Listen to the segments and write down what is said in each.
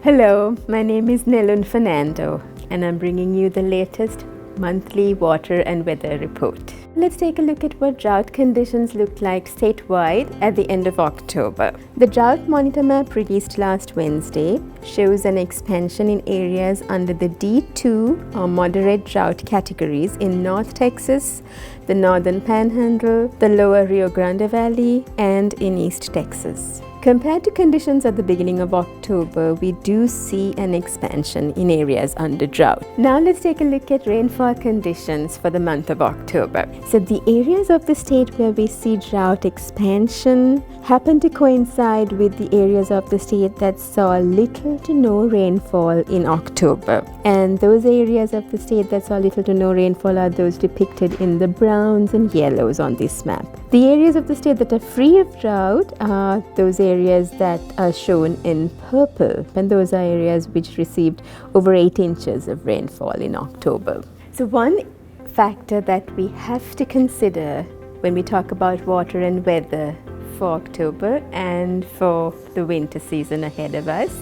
Hello, my name is Nelun Fernando and I'm bringing you the latest monthly water and weather report. Let's take a look at what drought conditions look like statewide at the end of October. The drought monitor map released last Wednesday shows an expansion in areas under the D2 or moderate drought categories in North Texas, the Northern Panhandle, the Lower Rio Grande Valley, and in East Texas. Compared to conditions at the beginning of October, we do see an expansion in areas under drought. Now let's take a look at rainfall conditions for the month of October. So the areas of the state where we see drought expansion happen to coincide with the areas of the state that saw little to no rainfall in October. And those areas of the state that saw little to no rainfall are those depicted in the browns and yellows on this map. The areas of the state that are free of drought are those areas that are shown in purple, and those are areas which received over 8 inches of rainfall in October. So one factor that we have to consider when we talk about water and weather for October and for the winter season ahead of us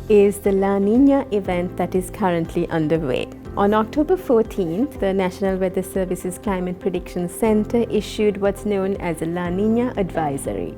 is the La Nina event that is currently underway. On October 14th, the National Weather Service's Climate Prediction Center issued what's known as a La Nina advisory.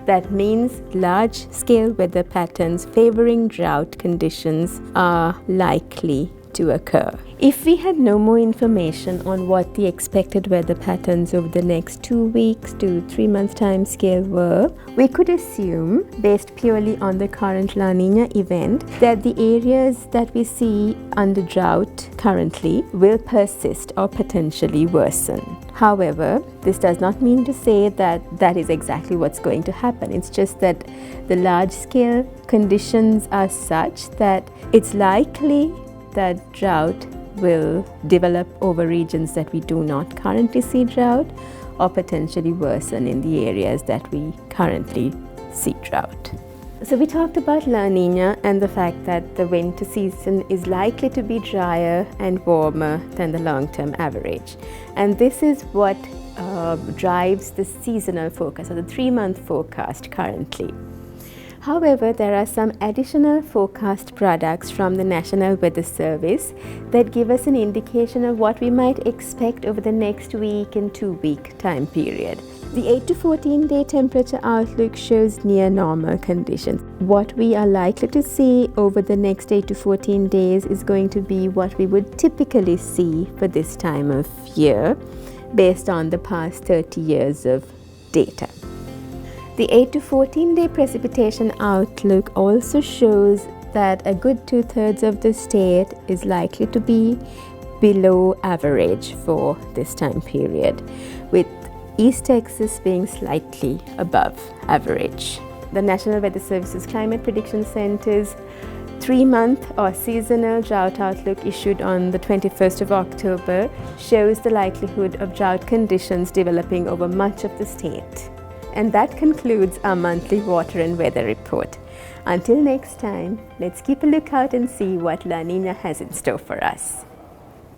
That means large-scale weather patterns favoring drought conditions are likely to occur. If we had no more information on what the expected weather patterns over the next 2 weeks to 3 months time scale were, we could assume, based purely on the current La Nina event, that the areas that we see under drought currently will persist or potentially worsen. However, this does not mean to say that that is exactly what's going to happen. It's just that the large-scale conditions are such that it's likely that drought will develop over regions that we do not currently see drought, or potentially worsen in the areas that we currently see drought. So we talked about La Nina and the fact that the winter season is likely to be drier and warmer than the long-term average. And this is what drives the seasonal forecast, or the 3-month forecast currently. However, there are some additional forecast products from the National Weather Service that give us an indication of what we might expect over the next week and 2-week time period. The 8 to 14 day temperature outlook shows near normal conditions. What we are likely to see over the next 8 to 14 days is going to be what we would typically see for this time of year based on the past 30 years of data. The 8 to 14 day precipitation outlook also shows that a good 2/3 of the state is likely to be below average for this time period, with East Texas being slightly above average. The National Weather Service's Climate Prediction Center's 3-month or seasonal drought outlook issued on the 21st of October shows the likelihood of drought conditions developing over much of the state. And that concludes our monthly water and weather report. Until next time, let's keep a lookout and see what La Nina has in store for us.